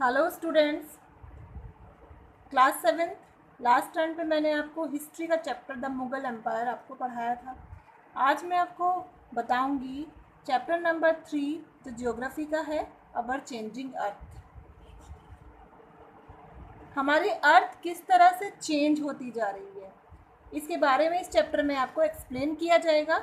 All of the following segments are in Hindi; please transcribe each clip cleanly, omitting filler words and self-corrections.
Hello students, class 7th last turn पे मैंने आपको हिस्ट्री का चैप्टर द मुगल एम्पायर आपको पढ़ाया था। आज मैं आपको बताऊंगी चैप्टर नंबर 3 जो ज्योग्राफी का है, अवर चेंजिंग अर्थ। हमारी अर्थ किस तरह से चेंज होती जा रही है, इसके बारे में इस चैप्टर में आपको एक्सप्लेन किया जाएगा।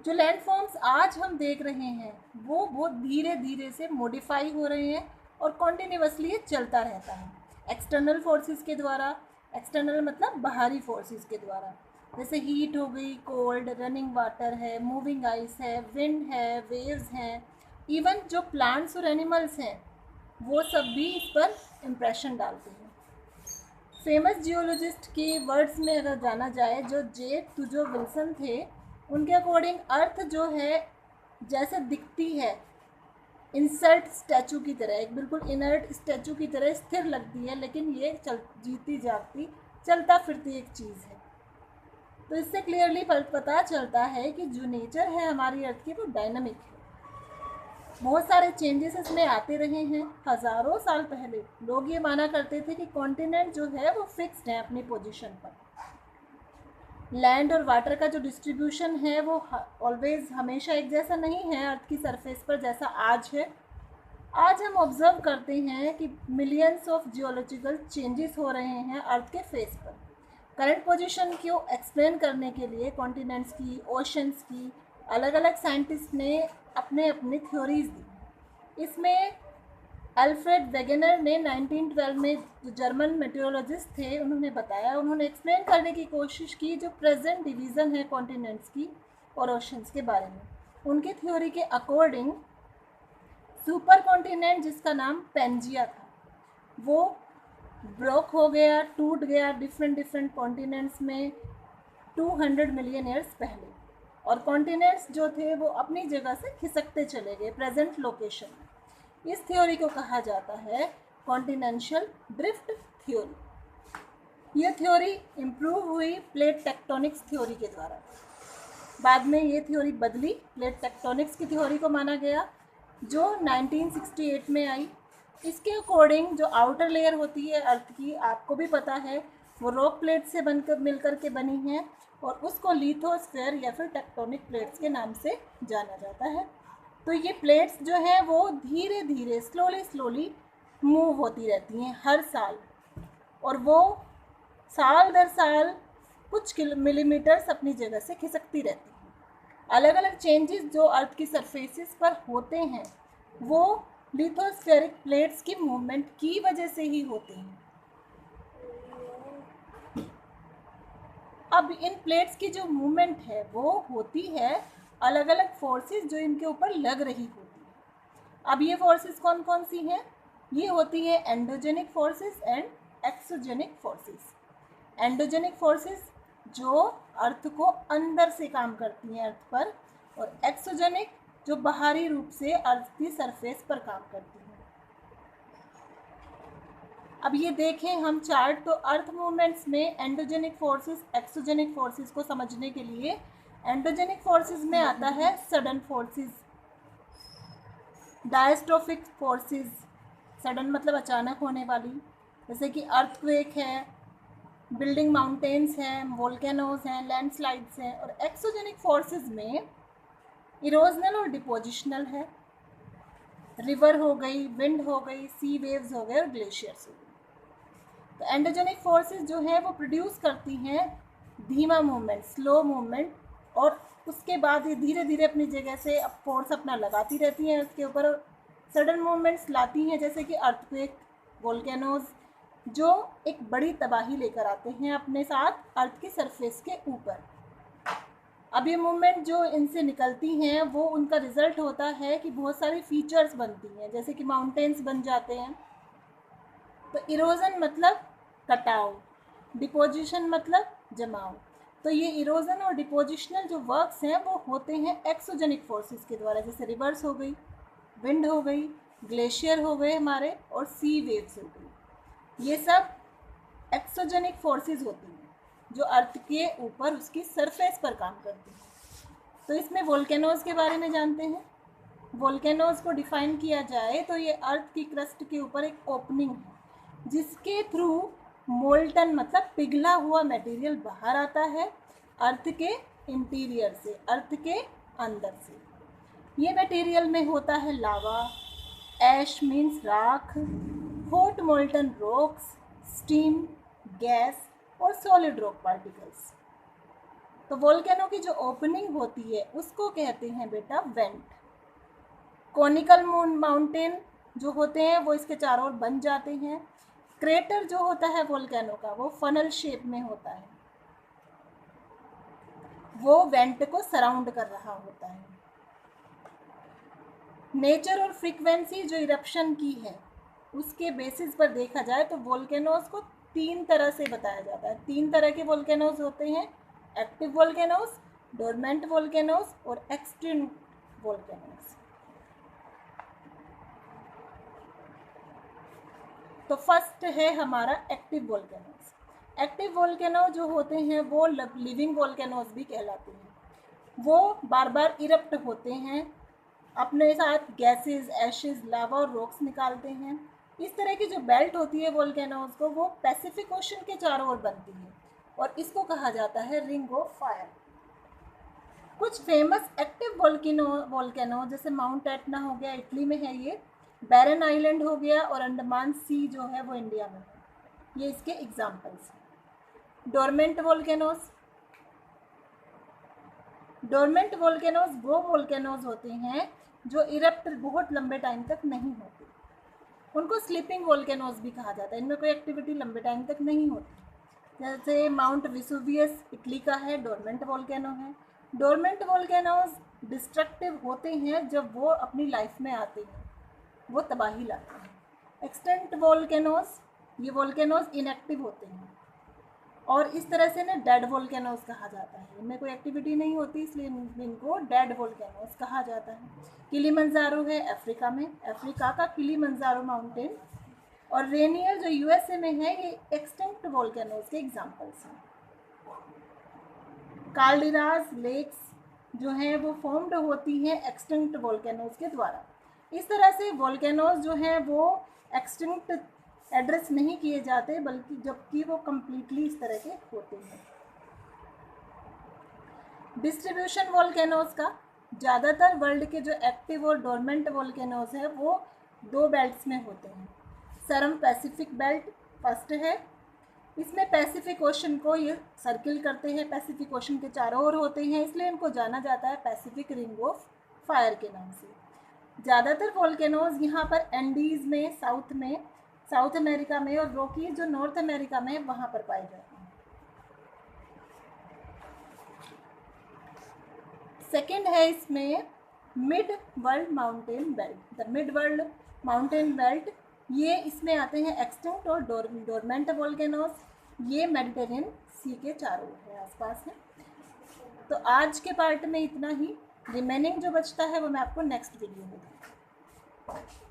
जो लैंडफॉर्म्स आज हम देख रहे हैं वो बहुत धीरे धीरे से मॉडिफाई हो रहे हैं और कॉन्टिन्यूसली ये चलता रहता है एक्सटर्नल फोर्सेस के द्वारा। एक्सटर्नल मतलब बाहरी फोर्सेस के द्वारा, जैसे हीट हो गई, कोल्ड, रनिंग वाटर है, मूविंग आइस है, विंड है, वेव्स हैं, इवन जो प्लांट्स और एनिमल्स हैं वो सब भी इस पर इम्प्रेशन डालते हैं। फेमस जियोलॉजिस्ट के वर्ड्स में अगर जाना जाए, जो जे तुजो विल्सन थे, उनके अकॉर्डिंग अर्थ जो है जैसे दिखती है इंसर्ट स्टैचू की तरह, एक बिल्कुल इनर्ट स्टैचू की तरह स्थिर लगती है, लेकिन ये जीती जागती चलता फिरती एक चीज़ है। तो इससे क्लियरली पता चलता है कि जो नेचर है हमारी अर्थ की वो डायनामिक है। बहुत सारे चेंजेस इसमें आते रहे हैं। हज़ारों साल पहले लोग ये माना करते थे कि कॉन्टिनेंट जो है वो फिक्स्ड है अपनी पोजीशन पर। लैंड और वाटर का जो डिस्ट्रीब्यूशन है वो ऑलवेज हमेशा एक जैसा नहीं है अर्थ की सरफेस पर, जैसा आज है। आज हम ऑब्जर्व करते हैं कि मिलियंस ऑफ जियोलॉजिकल चेंजेस हो रहे हैं अर्थ के फेस पर। करंट पोजीशन को एक्सप्लेन करने के लिए कॉन्टिनेंट्स की, ओशंस की अलग अलग साइंटिस्ट ने अपने अपने थ्योरीज दी। इसमें अल्फ्रेड वेगनर ने 1912 में, जो जर्मन मेटेरोलॉजिस्ट थे, उन्होंने एक्सप्लेन करने की कोशिश की जो प्रेजेंट डिवीज़न है कॉन्टिनेंट्स की और ओशंस के बारे में। उनकी थ्योरी के अकॉर्डिंग सुपर कॉन्टिनेंट, जिसका नाम पेंजिया था, वो ब्रोक हो गया, टूट गया डिफरेंट कॉन्टिनेंट्स में 200 मिलियन ईयर्स पहले, और कॉन्टिनेंट्स जो थे वो अपनी जगह से खिसकते चले गए प्रेजेंट लोकेशन में। इस थ्योरी को कहा जाता है कॉन्टिनेंशियल ड्रिफ्ट थ्योरी। यह थ्योरी इम्प्रूव हुई प्लेट टेक्टोनिक्स थ्योरी के द्वारा। बाद में ये थ्योरी बदली, प्लेट टेक्टोनिक्स की थ्योरी को माना गया, जो 1968 में आई। इसके अकॉर्डिंग जो आउटर लेयर होती है अर्थ की, आपको भी पता है, वो रॉक प्लेट से बनकर मिलकर के बनी है और उसको लिथोस्फीयर या फिर टेक्टोनिक प्लेट्स के नाम से जाना जाता है। तो ये प्लेट्स जो हैं वो धीरे धीरे स्लोली मूव होती रहती हैं हर साल, और वो साल दर साल कुछ मिलीमीटर्स अपनी जगह से खिसकती रहती हैं। अलग अलग चेंजेस जो अर्थ की सरफेसेस पर होते हैं वो लिथोस्फेरिक प्लेट्स की मूवमेंट की वजह से ही होते हैं। अब इन प्लेट्स की जो मूवमेंट है वो होती है अलग अलग फोर्सेस जो इनके ऊपर लग रही होती है। अब ये फोर्सेस कौन कौन सी हैं? ये होती है endogenic forces and exogenic forces. Endogenic forces जो अर्थ को अंदर से काम करती हैं अर्थ पर, और एक्सोजेनिक जो बाहरी रूप से अर्थ की सरफेस पर काम करती हैं। अब ये देखें हम चार्ट, तो अर्थ मूवमेंट्स में एंडोजेनिक फोर्सेस, एक्सोजेनिक फोर्सेस को समझने के लिए एंडोजेनिक फोर्सेस में आता है sudden forces, diastrophic forces, sudden मतलब अचानक होने वाली, जैसे कि अर्थक्वेक है, बिल्डिंग माउंटेन्स हैं, वोल्केनोज हैं, लैंडस्लाइड्स हैं। और एक्सोजेनिक फोर्सेस में इरोजनल और डिपोजिशनल है, रिवर हो गई, विंड हो गई, सी वेव्स हो गए और ग्लेशियर्स हो गए। तो एंडोजेनिक फोर्सेस जो है वो प्रोड्यूस करती हैं धीमा मूवमेंट, स्लो मूवमेंट, और उसके बाद ये धीरे धीरे अपनी जगह से फोर्स अपना लगाती रहती हैं उसके ऊपर, और सडन मूवमेंट्स लाती हैं, जैसे कि अर्थक्वेक, वोल्केनोज, जो एक बड़ी तबाही लेकर आते हैं अपने साथ अर्थ की सरफेस के ऊपर। अब ये मूवमेंट जो इनसे निकलती हैं वो उनका रिजल्ट होता है कि बहुत सारी फीचर्स बनती हैं, जैसे कि माउंटेन्स बन जाते हैं। तो इरोजन मतलब कटाव, डिपोजिशन मतलब जमाव। तो ये इरोजन और डिपोजिशनल जो वर्क्स हैं वो होते हैं एक्सोजेनिक फोर्सेस के द्वारा, जैसे रिवर्स हो गई, विंड हो गई, ग्लेशियर हो गए हमारे, और सी वेव्स हो गई। ये सब एक्सोजेनिक फोर्सेस होती हैं जो अर्थ के ऊपर उसकी सरफेस पर काम करती हैं। तो इसमें वोल्केनोज के बारे में जानते हैं। वोल्केनोज को डिफाइन किया जाए तो ये अर्थ की क्रस्ट के ऊपर एक ओपनिंग है जिसके थ्रू मोल्टन मतलब पिघला हुआ मटेरियल बाहर आता है अर्थ के इंटीरियर से, अर्थ के अंदर से। ये मटेरियल में होता है लावा, ऐश मीन्स राख, hot molten rocks, steam, gas और सॉलिड रॉक पार्टिकल्स। तो वोल्केनो की जो ओपनिंग होती है उसको कहते हैं बेटा वेंट। कोनिकल माउंटेन जो होते हैं वो इसके चारों ओर बन जाते हैं। क्रेटर जो होता है वोल्केनो का वो फनल शेप में होता है, वो वेंट को सराउंड कर रहा होता है। नेचर और फ्रीक्वेंसी जो इरप्शन की है उसके बेसिस पर देखा जाए तो वोल्केनोज को 3 तरह से बताया जाता है। 3 तरह के वोल्केनोज होते हैं, एक्टिव वोल्केनोज, डोरमेंट वोल्केनोज और एक्सटिंक्ट वोल्केनोज। तो फर्स्ट है हमारा एक्टिव वोल्केनोज। एक्टिव वोल्केनो जो होते हैं वो लिविंग वोल्केनोज भी कहलाते हैं। वो बार बार इरप्ट होते हैं, अपने साथ गैसेस, एशेज, लावा और रॉक्स निकालते हैं। इस तरह की जो बेल्ट होती है वोल्केनोज को वो पैसिफिक ओशन के चारों ओर बनती है और इसको कहा जाता है रिंग ऑफ फायर। कुछ फेमस एक्टिव वोल्केनो जैसे माउंट एटना हो गया, इटली में है ये, बैरन आइलैंड हो गया और अंडमान सी जो है वो इंडिया में है, ये इसके एग्जाम्पल्स हैं। डोरमेंट वोल्केनोज वो वोल्केनोज होते हैं जो इरप्ट बहुत लंबे टाइम तक नहीं होते, उनको स्लीपिंग वोल्केनोज भी कहा जाता है। इनमें कोई एक्टिविटी लंबे टाइम तक नहीं होती। जैसे माउंट विसुवियस इटली का है, डोरमेंट वोल्केनो है। डोरमेंट वोल्केनोज डिस्ट्रक्टिव होते हैं जब वो अपनी लाइफ में आते हैं, वो तबाही लाते हैं। एक्सटिंक्ट वोल्केनोज, ये वोल्केनोज इनएक्टिव होते हैं और इस तरह से ना डेड वोल्केनोज कहा जाता है। इनमें कोई एक्टिविटी नहीं होती इसलिए इनको डेड वोल्केनोज कहा जाता है। किलीमंजारो है अफ्रीका में, अफ्रीका का किलीमंजारो माउंटेन, और रेनियर जो यूएसए में है, ये एक्सटिंक्ट वोल्केनोज के एग्जाम्पल्स हैं। काल्डेरास लेक्स जो हैं वो फॉर्म्ड होती हैं एक्सटिंक्ट वोल्केनोज के द्वारा। इस तरह से वोल्केनोज जो हैं वो एक्सटिंक्ट एड्रेस नहीं किए जाते बल्कि जबकि वो कम्प्लीटली इस तरह के होते हैं। डिस्ट्रीब्यूशन वोल्केनोज का, ज़्यादातर वर्ल्ड के जो एक्टिव और डोरमेंट वोल्केनोज है वो 2 बेल्ट्स में होते हैं। सरम पैसिफिक बेल्ट फर्स्ट है, इसमें पैसिफिक ओशन को ये सर्किल करते हैं, पैसिफिक ओशन के चारों ओर होते हैं, इसलिए इनको जाना जाता है पैसिफिक रिंग ऑफ फायर के नाम से। ज़्यादातर वोल्केनोज यहाँ पर एंडीज़ में, साउथ अमेरिका में, और रॉकीज जो नॉर्थ अमेरिका में वहाँ पर पाए जाते हैं। सेकेंड है इसमें mid world mountain belt. The mid world mountain belt, ये इसमें आते हैं एक्सटिंक्ट और डोरमेंट वोल्केनोज, ये मेडिटेरियन सी के चारों ओर है, आसपास है। तो आज के पार्ट में इतना ही, रिमेनिंग जो बचता है वो मैं आपको नेक्स्ट वीडियो में दूँगी।